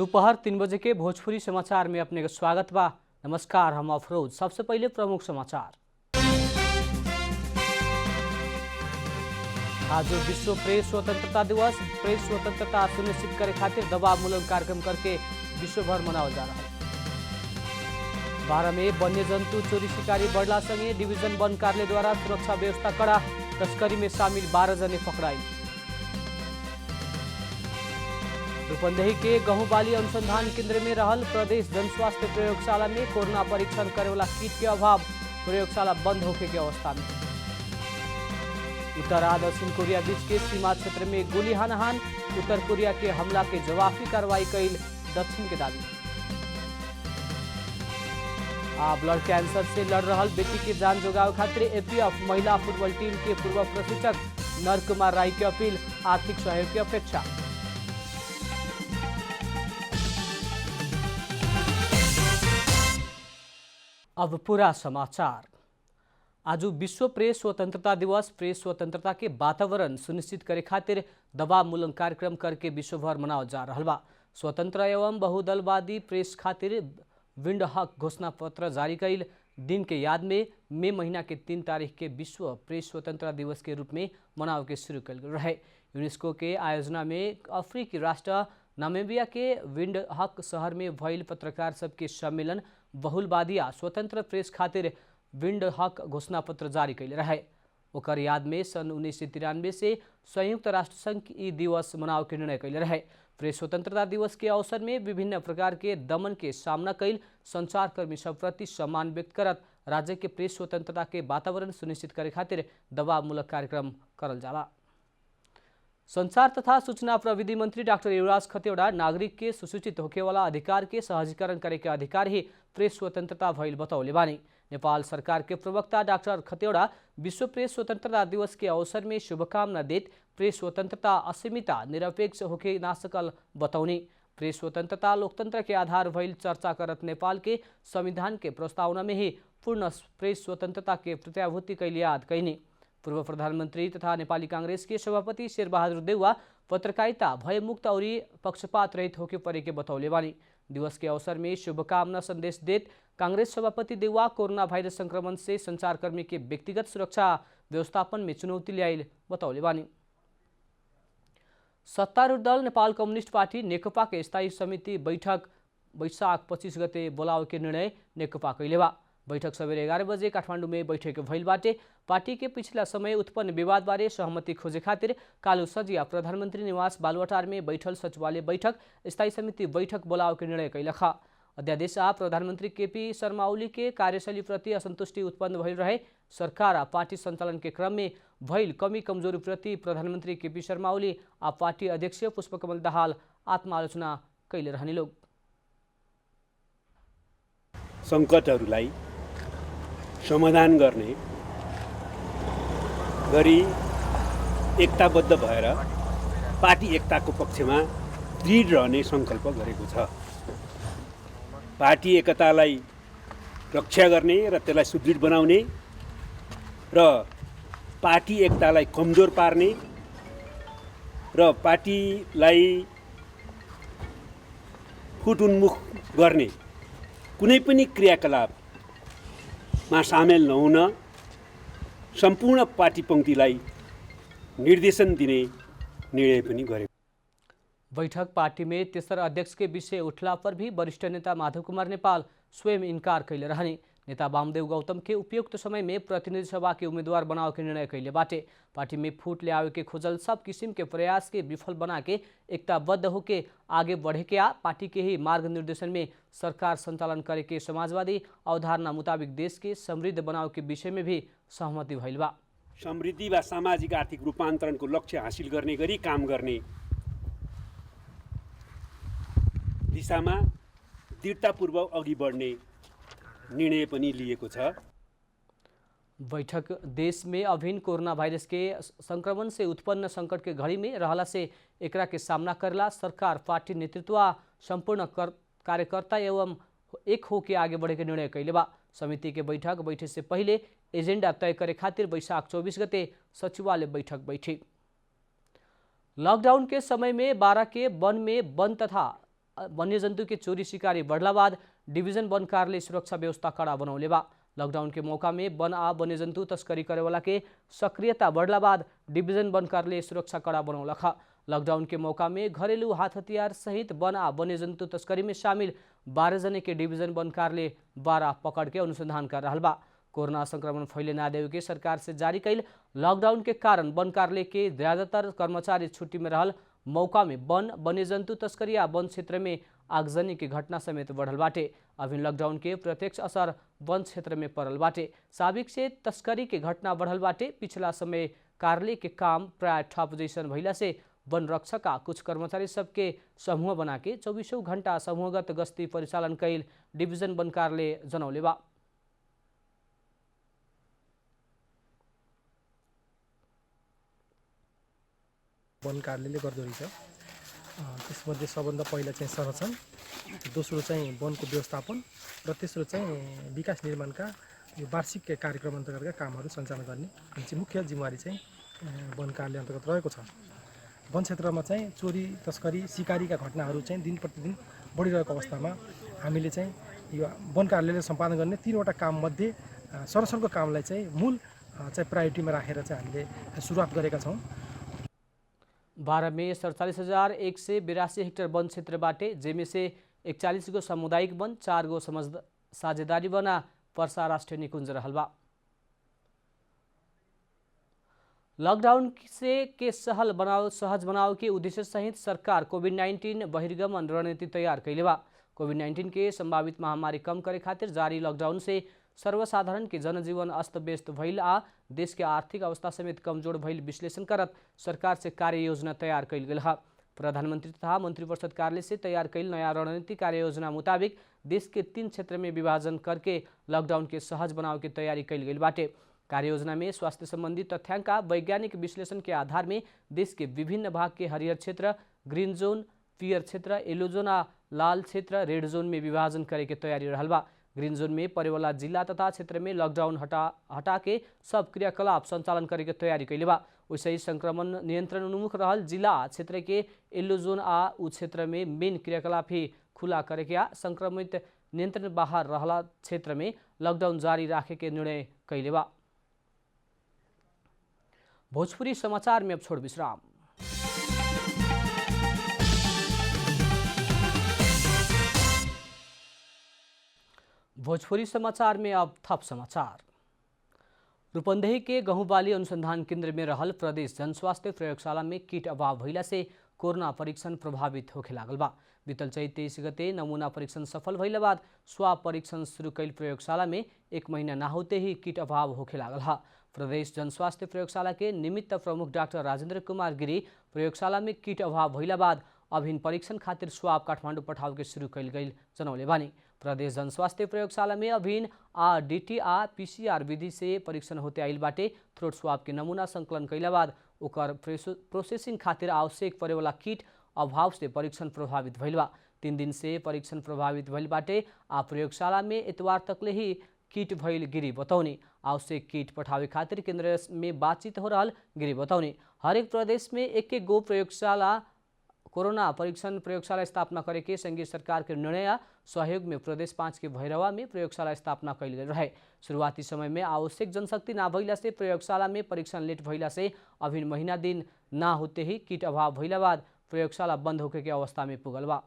दोपहर 3 बजे के भोजपुरी समाचार में अपने का स्वागत बा। नमस्कार, हम अफरोज। सबसे पहले प्रमुख समाचार। आज विश्व प्रेस स्वतंत्रता दिवस। प्रेस स्वतंत्रता सुनिश्चित करे खातिर दबावमूलक कार्यक्रम करके विश्व भर मनावल जा रहा है। 12 में वन्य जंतु चोरी शिकारी बढ़ला संगे डिवीजन वन कार्यालय द्वारा सुरक्षा व्यवस्था कड़ा। तस्करी में शामिल 12 जने पकड़ाई। रूपंदेही के गहूं बाली अनुसंधान केंद्र में रहल प्रदेश जन स्वास्थ्य प्रयोगशाला में कोरोना परीक्षण करे वाला किट के अभाव। प्रयोगशाला बंद होने की अवस्था में। उत्तर आ दक्षिण कोरिया बीच के सीमा क्षेत्र में गोली हानाहान। उत्तर कोरिया के हमला के जवाबी कार्रवाई कैल दक्षिण के दावी। ब्लड कैंसर से लड़ रहल बेटी के जान जोगावे खातिर एपीएफ महिला फुटबॉल टीम के पूर्व प्रशिक्षक नर कुमार राय की अपील। आर्थिक सहयोग की अपेक्षा। अब पूरा समाचार। आज विश्व प्रेस स्वतंत्रता दिवस। प्रेस स्वतंत्रता के वातावरण सुनिश्चित करे खातिर दबावमूलक कार्यक्रम करके विश्वभर मनावल जा रहा बा। स्वतंत्र एवं बहुदलवादी प्रेस खातिर विंड हक घोषणा पत्र जारी कैल दिन के याद में मई महीना के 3 तारीख के विश्व प्रेस स्वतंत्रता दिवस के रूप में मनाव के शुरू कल रहे। यूनेस्को के आयोजना में अफ्रीकी राष्ट्र नामीबिया के विंड हक शहर में भइल पत्रकार सबके सम्मेलन बहुलवादी आ स्वतंत्र प्रेस खातिर विंड हक घोषणा पत्र जारी कैले रहे। ओकर याद में सन 1993 से संयुक्त राष्ट्र संघ ई दिवस मनाव के निर्णय कैले रहे। प्रेस स्वतंत्रता दिवस के अवसर में विभिन्न प्रकार के दमन के सामना कैल संचारकर्मी सब प्रति सम्मान व्यक्त करत राज्य के प्रेस स्वतंत्रता के वातावरण सुनिश्चित करे खातिर दबावमूलक कार्यक्रम करल जाला। संचार तथा सूचना प्रविधि मंत्री डॉक्टर युवराज खतिवड़ा नागरिक के सुसूचित होके वाला अधिकार के सहजीकरण करे के अधिकार ही प्रेस स्वतंत्रता भइल बतौले बानी। नेपाल सरकार के प्रवक्ता डॉक्टर खतिवड़ा विश्व प्रेस स्वतंत्रता दिवस के अवसर में शुभकामना देत प्रेस स्वतंत्रता असीमिता निरपेक्ष होके ना सकल बतौनी। प्रेस स्वतंत्रता लोकतंत्र के आधार भइल चर्चा करत नेपाल के संविधान के प्रस्तावना में ही पूर्ण प्रेस स्वतंत्रता के प्रत्याभूति कैल याद कैनी। पूर्व प्रधानमंत्री तथा नेपाली कांग्रेस के सभापति शेरबहादुर देउवा पत्रकारिता भयमुक्त और पक्षपात रहित होके परे के बतौले बानी। दिवस के अवसर में शुभकामना संदेश देत कांग्रेस सभापति देउवा कोरोना वायरस संक्रमण से संचारकर्मी के व्यक्तिगत सुरक्षा व्यवस्थापन में चुनौती ल्याइल बतौले बानी। सत्तारूढ़ दल नेपाल कम्युनिस्ट पार्टी नेकपा के स्थायी समिति बैठक वैशाख 25 गते बोलावे के निर्णय नेकपा कैले बा। बैठक सवेरे 11 बजे काठमाडौँ में बैठक भइल बाटे। पार्टी के पिछला समय उत्पन्न विवाद बारे सहमति खोजे खातिर कालू सजिया प्रधानमंत्री निवास बालुवाटार में बैठल सचिवालय बैठक स्थायी समिति बैठक बोलावे के निर्णय कैलख। अध्यादेश आ प्रधानमंत्री केपी शर्मा ओली के कार्यशैली प्रति असंतुष्टि उत्पन्न भइल रहे। सरकार आ पार्टी संचालन के क्रम में भइल कमी कमजोरी प्रति प्रधानमंत्री केपी शर्मा ओली आ पार्टी अध्यक्ष पुष्पकमल दाहाल आत्मालोचना कैले रहने लोग संकटहरूलाई समाधान गर्ने गरी एकताबद्ध भएर पार्टी एकताको पक्षमा दृढ रहने सङ्कल्प गरेको छ। पार्टी एकतालाई रक्षा गर्ने र त्यसलाई सुदृढ बनाउने र पार्टी एकतालाई कमजोर पार्ने र पार्टीलाई फुट उन्मुख गर्ने कुनै पनि क्रियाकलापमा सामेल नहुन सम्पूर्ण पार्टी पंक्तिलाई निर्देशन दिने निर्णय पनि गरे। बैठक पार्टी में तेसर अध्यक्ष के विषय उठला पर भी वरिष्ठ नेता माधव कुमार नेपाल स्वयं इनकार कैले रहने। नेता वामदेव गौतम के उपयुक्त समय में प्रतिनिधि सभा के उम्मीदवार बनाव के निर्णय कैले बाटे। पार्टी में फूट ले आवे के खोजल सब किस्म के प्रयास के विफल बना के एकताबद्ध होके आगे बढ़े के पार्टी के ही मार्ग निर्देशन में सरकार संचालन करे के समाजवादी अवधारणा मुताबिक देश के समृद्ध बनाव के विषय में भी सहमति भइल बा। समृद्धि वा सामाजिक आर्थिक रूपान्तरणको लक्ष्य हासिल गर्ने गरी काम गर्ने दिशामा दृढतापूर्वक अघि बढ्ने निर्णय पनि लिएको छ। बैठक देश में अभिन्न कोरोना वायरस के संक्रमण से उत्पन्न संकट के घड़ी में रहला से एकरा के सामना करला सरकार पार्टी नेतृत्व संपूर्ण कार्यकर्ता एवं एक होके आगे बढ़े के निर्णय कैले बा। समिति के बैठक बैठे से पहले एजेंडा तय करे खातिर वैशाख 24 गते सचिवालय बैठक बैठी। लॉकडाउन के समय में बारा के वन में वन तथा वन्यजंतु के चोरी शिकारी बढ़ला बाद डिवीजन वन कार्यालय सुरक्षा व्यवस्था कड़ा बनौले बा। लॉकडाउन के मौका में वन आ वन्यजंतु तस्करी करे वाला के सक्रियता बढ़ला बाद डिवीजन वन कार्यालय सुरक्षा कड़ा बनौलक। लॉकडाउन के मौका में घरेलू हाथ हथियार सहित वन आ वन्यजंतु तस्करी में शामिल 12 जने के डिवीजन वन कार्यालय 12 पकड़ के अनुसंधान कर रहा बा। कोरोना संक्रमण फैले ना देवे के सरकार से जारी कैल लॉकडाउन के कारण वन कार्यालय के ज्यादातर कर्मचारी छुट्टी में रहल मौका में वन वन्यजंतु तस्करी या वन क्षेत्र में आगजनी की घटना समेत बढ़ल बाटे। अभी लॉकडाउन के प्रत्यक्ष असर वन क्षेत्र में पड़ल बाटे। साबिक से तस्करी के घटना बढ़ल बाटे। पिछला समय कार्यालय के काम प्राय ठप जैसन भइला से वन रक्षक आ कुछ कर्मचारी सबके समूह बना के 24 घंटा समूहगत गस्ती परिचालन कैल डिवीजन वन कार्यालय जनौले बा। वन कार्यालयले गर्दो रहेछ। त्यसमध्ये सबभन्दा पहिला चाहिँ संरक्षण, दोस्रो चाहिँ वनको व्यवस्थापन र तेस्रो चाहिँ विकास निर्माणका यो वार्षिक कार्यक्रम अन्तर्गतका कामहरू सञ्चालन गर्ने जुन मुख्य जिम्मेवारी चाहिँ वन कार्यालय अन्तर्गत रहेको छ। वन क्षेत्रमा चाहिँ चोरी तस्करी सिकारीका घटनाहरू चाहिँ दिन प्रतिदिन बढिरहेको अवस्थामा हामीले चाहिँ यो वन कार्यालयले सम्पादन गर्ने 3वटा काममध्ये संरक्षणको कामलाई चाहिँ मूल चाहिँ प्रायोरिटीमा राखेर चाहिँ हामीले सुरुवात गरेका छौँ। 12 में 47,182 हेक्टर वन क्षेत्र बाटे, जेमे से 41 गो सामुदायिक वन, 4 गो साझेदारी वन आ पर्सा राष्ट्रीय निकुंज रहल बा। लॉकडाउन से के सहज बनाव के उद्देश्य सहित सरकार कोविड-19 बहिर्गमन रणनीति तैयार कैले बा। कोविड-19 के संभावित महामारी कम करे खातिर जारी लॉकडाउन से सर्वसाधारण के जनजीवन अस्त व्यस्त भइल आ देश के आर्थिक अवस्था समेत कमजोर भइल विश्लेषण करत सरकार से कार्य योजना तैयार कैल गेल है। प्रधानमंत्री तथा मंत्रिपरिषद कार्यालय से तैयार कैल नया रणनीति कार्य योजना मुताबिक देश के 3 क्षेत्र में विभाजन करके लॉकडाउन के सहज बनाव की तैयारी कैल गेल बाटे। कार्य योजना में स्वास्थ्य संबंधी तथ्यांक वैज्ञानिक विश्लेषण के आधार में देश के विभिन्न भाग के हरियर क्षेत्र, ग्रीन जोन, पियर क्षेत्र, येलो जोन आ लाल क्षेत्र, रेड जोन में विभाजन करे के तैयारी रहल बा। ग्रीन जोन में पड़े वाला जिला तथा क्षेत्र में लॉकडाउन हटा के सब क्रियाकलाप संचालन करे के तैयारी कैले बा। वैसे ही संक्रमण नियंत्रण उन्मुख रहल जिला क्षेत्र के येलो जोन आ उ क्षेत्र में मेन क्रियाकलाप ही खुला करे के आ संक्रमित नियंत्रण बाहर रहला क्षेत्र में लॉकडाउन जारी राखे के निर्णय कैले बा। भोजपुरी समाचार में अब छोड़ विश्राम। भोजपुरी समाचार में अब थप समाचार। रूपन्देही के गहुँ बाली अनुसंधान केंद्र में रहल प्रदेश जनस्वास्थ्य प्रयोगशाला में किट अभाव भइला से कोरोना परीक्षण प्रभावित होखे लागल बा। बीतल चैत 23 गते नमूना परीक्षण सफल भइला बाद स्वाब परीक्षण शुरू कैल प्रयोगशाला में 1 महीना ना होते ही किट अभाव होखे लागल है। प्रदेश जनस्वास्थ्य प्रयोगशाला के निमित्त प्रमुख डॉक्टर राजेंद्र कुमार गिरी प्रयोगशाला में किट अभाव भइला बाद अभिन परीक्षण खातिर स्वाब काठमाडौँ पठाव के शुरू कैल गई जनौले बानी। प्रदेश जनस्वास्थ्य प्रयोगशाला में अभिन डीटी आ पीसीआर विधि से परीक्षण होते आइल बाटे। थ्रोट स्वाब के नमूना संकलन कैला बाद ओकर प्रोसेसिंग खातिर आवश्यक पड़े वाला किट अभाव से परीक्षण प्रभावित भइल बा। 3 दिन से परीक्षण प्रभावित भइल बाटे। प्रयोगशाला में इतवार तकले ही किट भइल गिरी बतौनी। आवश्यक किट पठावे खातिर केंद्र में बातचीत हो रहा गिरी बतौनी। हरेक प्रदेश में एक गो प्रयोगशाला कोरोना परीक्षण प्रयोगशाला स्थापना करे के संघीय सरकार के निर्णय सहयोग में प्रदेश 5 के भैरवा में प्रयोगशाला स्थापना कैल गेल रहे। शुरुआती समय में आवश्यक जनशक्ति ना भइला से प्रयोगशाला में परीक्षण लेट भइला से अभिन महीना दिन ना होते ही किट अभाव भइला बाद प्रयोगशाला बंद होके के अवस्था में पुगल बा।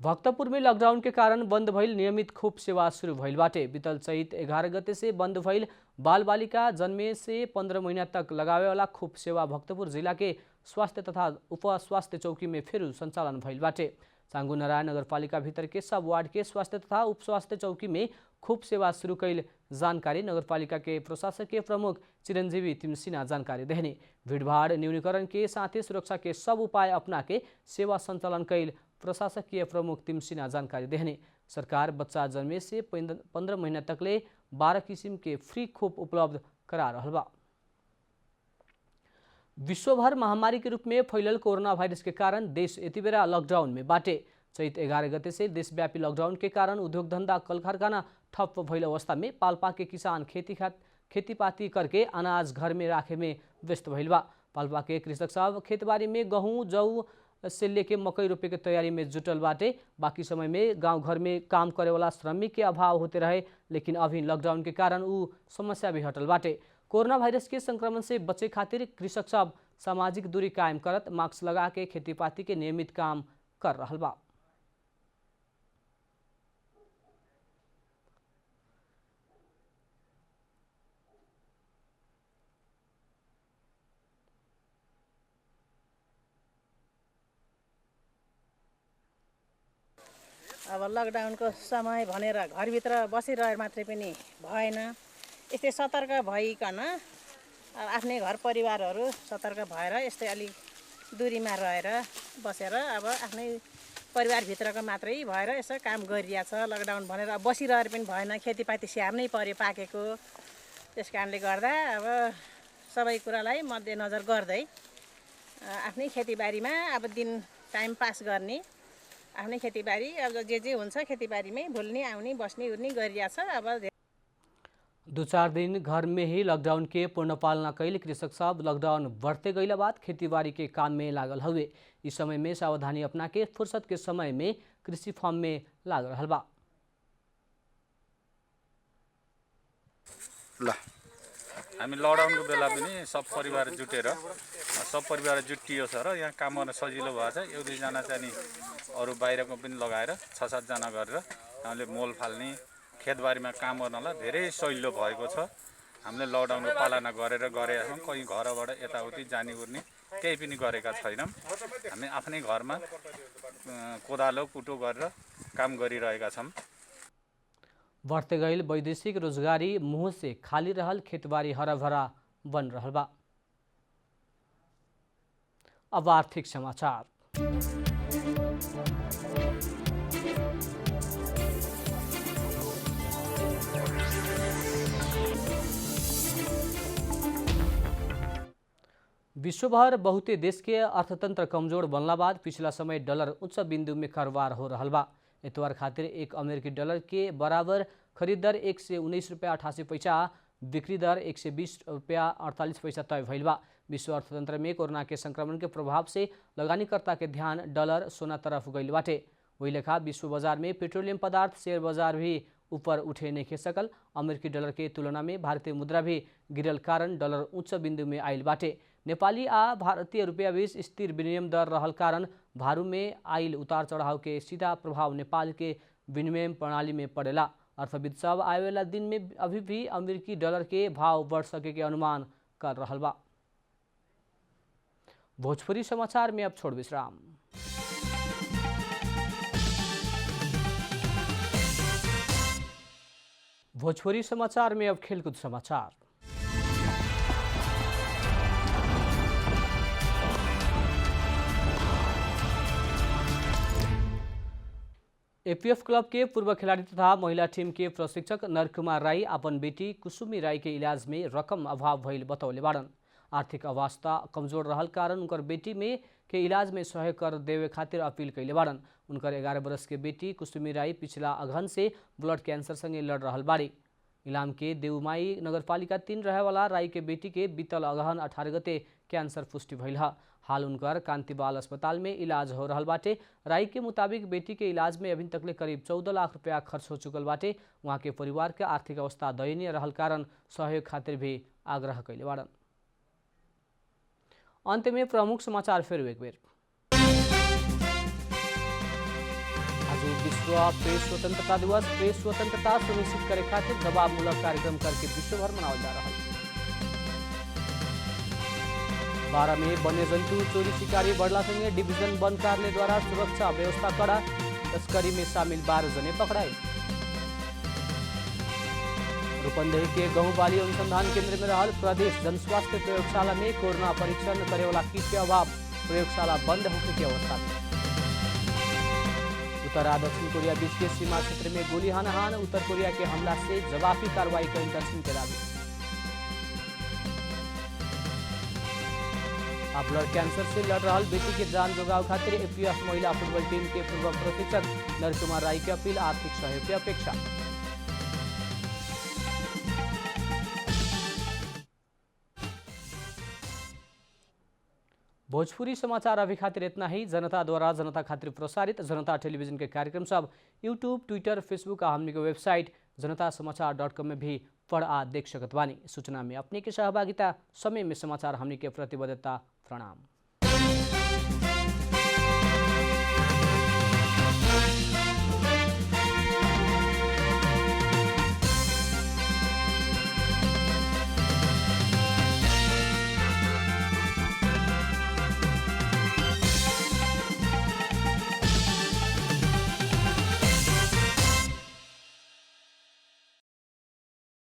भक्तपुर में लॉकडाउन के कारण बंद भइल नियमित खोप सेवा शुरू भइल बाटे। बीतल चैत 11 गते से बंद भइल बाल बालिका जन्मे से 15 महीना तक लगावे वाला खोप सेवा भक्तपुर जिला के स्वास्थ्य तथा उप स्वास्थ्य चौकी में फिर संचालन भइल बाटे। चांगू नारायण नगरपालिका भीतर के सब वार्ड के स्वास्थ्य तथा उप स्वास्थ्य चौकी में खोप सेवा शुरू कैल जानकारी नगरपालिका के प्रशासकीय प्रमुख चिरंजीवी तिमसिना जानकारी देहने। भीड़भाड़ न्यूनीकरण के साथ ही सुरक्षा के सब उपाय अपना के सेवा संचालन कैल प्रशासकीय प्रमुख तिमसिना जानकारी देहने। सरकार बच्चा जन्मे से 15 महीना तकले 12 किसिम के फ्री खोप उपलब्ध करा रहल बा। विश्वभर महामारी के रूप में फैलल कोरोना वायरस के कारण देश यति बेरा लॉकडाउन में बाटे। चैत 11 गते से देशव्यापी लॉकडाउन के कारण उद्योग धंधा कल कारखाना ठप भइल अवस्था में पाल्पा के किसान खेतीपाती करके अनाज घर में राखे में व्यस्त भइल बा। पाल्पा के कृषक सब खेतबाड़ी में गहूँ, जौ, से लेके मकई रोपे के तैयारी में जुटल बाटे। बाकी समय में गांव घर में काम करे वाला श्रमिक के अभाव होते रहे, लेकिन अभी लॉकडाउन के कारण उ समस्या भी हटल बाटे। कोरोना वायरस के संक्रमण से बचे खातिर कृषक सब सामाजिक दूरी कायम करत मास्क लगा के खेती पाती के नियमित काम कर रहल बा। अब लकडाउनको समय भनेर घरभित्र बसिरहे मात्रै पनि भएन। यस्तै सतर्क भइकन आफ्नै घर परिवारहरू सतर्क भएर यस्तै अलिक दूरीमा रहेर बसेर अब आफ्नै परिवारभित्रको मात्रै भएर यसो काम गरिरहेछ। लकडाउन भनेर अब बसिरहेर पनि भएन, खेतीपाती स्याहार्नै पर्यो पाकेको। त्यस कारणले गर्दा अब सबै कुरालाई मध्यनजर गर्दै आफ्नै खेतीबारीमा अब दिन टाइम पास गर्ने, आफ्नै खेतीबारी अब जे हुन्छ खेतीबारीमै भुल्ने आउने बस्ने उर्ने गरिरहेछ। अब 2-4 दिन घर में ही लॉकडाउन के पूर्ण पालना कैल कृषक सब लॉकडाउन बढ़ते गईला बाद खेती के काम में लागल हुए। इस समय में सावधानी अपना के फुर्सत के समय में कृषि फार्म में लाग रहल बा। हामी लकडाउनको बेला पनि सब परिवार जुटियो छ र यहाँ काम गर्न सजिलो भएछ। एक दुईजना चाहिँ नि अरू बाहिरको पनि लगाएर 6-7 जना गरेर हामीले मोल फाल्ने खेतबारीमा काम गर्नलाई धेरै सजिलो भएको छ। हामीले लकडाउनको पालना गरेका छौँ। कहीँ घरबाट यताउति जाने उर्ने केही पनि गरेका छैनौँ। हामी आफ्नै घरमा कोदालो कुटो गरेर काम गरिरहेका छौँ। बढ़ते गईल वैदेशिक रोजगारी मुँह से खाली रहल खेतबारी हरा भरा बन रहल बा। अब आर्थिक समाचार। विश्वभर बहुते देश के अर्थतंत्र कमजोर बनला बाद पिछला समय डॉलर उच्च बिंदु में कारोबार हो रहल बा। इतवार खातिर एक अमेरिकी डॉलर के बराबर खरीद दर 119 रुपया 88 पैसा, बिक्री दर 120 रुपया 48 पैसा तय भइल बा। विश्व अर्थतंत्र में कोरोना के संक्रमण के प्रभाव से लगानीकर्ता के ध्यान डॉलर सोना तरफ गइल बाटे। वही लेखा विश्व बाजार में पेट्रोलियम पदार्थ शेयर बाजार भी ऊपर उठे नहीं खे सकल। अमेरिकी डॉलर के तुलना में भारतीय मुद्रा भी गिरल कारण डॉलर उच्च बिंदु में आयल बाटे। नेपाली आ भारतीय रुपया बीच स्थिर विनिमय दर रहल कारण भारू में आयल उतार चढ़ाव के सीधा प्रभाव नेपाल के विनिमय प्रणाली में पड़ेला। अर्थविद सब आए वाला दिन में अभी भी अमेरिकी डॉलर के भाव बढ़ सके के अनुमान कर रहल बा। भोजपुरी समाचार में अब छोड़ विश्राम। भोजपुरी समाचार में अब खेलकूद समाचार। एपीएफ क्लब के पूर्व खिलाड़ी तथा महिला टीम के प्रशिक्षक नरकुमार राई अपन बेटी कुसुमी राई के इलाज में रकम अभाव भइल बतौले बाड़न। आर्थिक अवस्था कमजोर रहल कारण उनकर बेटी में के इलाज में सहयोग कर देवे खातिर अपील कैले बाड़न। उनकर 11 वर्ष के बेटी कुसुमी राई पिछला अगहन से ब्लड कैंसर संगे लड़ रहल बाड़ी। इलाम के देवमाई नगरपालिका 3 रहे वाला राई के बेटी के बीतल अगहन 18 गते कैंसर पुष्टि भइल ह। हाल उनकर कांतिबाल अस्पताल में इलाज हो रहल बाटे। राई के मुताबिक बेटी के इलाज में अभी तक करीब 14 लाख रुपया खर्च हो चुकल बाटे। वहाँ के परिवार के आर्थिक अवस्था दयनीय रहल कारण सहयोग खातिर भी आग्रह कैले बाड़न। अंत में प्रमुख समाचार फिर एक बेर। आज विश्व प्रेस स्वतंत्रता दिवस। प्रेस स्वतंत्रता सुनिश्चित करे खातिर दबावमूलक कार्यक्रम करके विश्वभर मनावल जा रहा है। 12 में वन्यजंतु चोरी शिकारी बढ़ला संगे डिवीजन वन कार्यालय द्वारा सुरक्षा व्यवस्था कड़ा। तस्करी में शामिल 12 जने पकड़ाए। रूपंदेही के गहूं बाली अनुसंधान केंद्र में रहल प्रदेश जनस्वास्थ्य प्रयोगशाला में कोरोना परीक्षण करे वाला किट के अभाव, प्रयोगशाला बंद होने की अवस्था में। उत्तर आ दक्षिण कोरिया बीच के सीमा क्षेत्र में गोली हानाहान। उत्तर कोरिया के हमला से जवाबी कार्रवाई कई दक्षिण के दावी। अब ब्लड कैंसर से लड़ रहा बेटी के जान जोगाव खातिर एपीएफ महिला फुटबॉल टीम के पूर्व प्रशिक्षक नरकुमार राई के अपील, आर्थिक सहयोग की अपेक्षा। भोजपुरी समाचार अभी खातिर इतना ही। जनता द्वारा जनता खातिर प्रसारित जनता टेलीविजन के कार्यक्रम सब यूट्यूब, ट्विटर, फेसबुक और हमनी के वेबसाइट जनतासमाचार.com में भी पढ़ आ देख सकत बानी। सूचना में अपने की सहभागिता, समय में समाचार हमनी के प्रतिबद्धता। प्रणाम।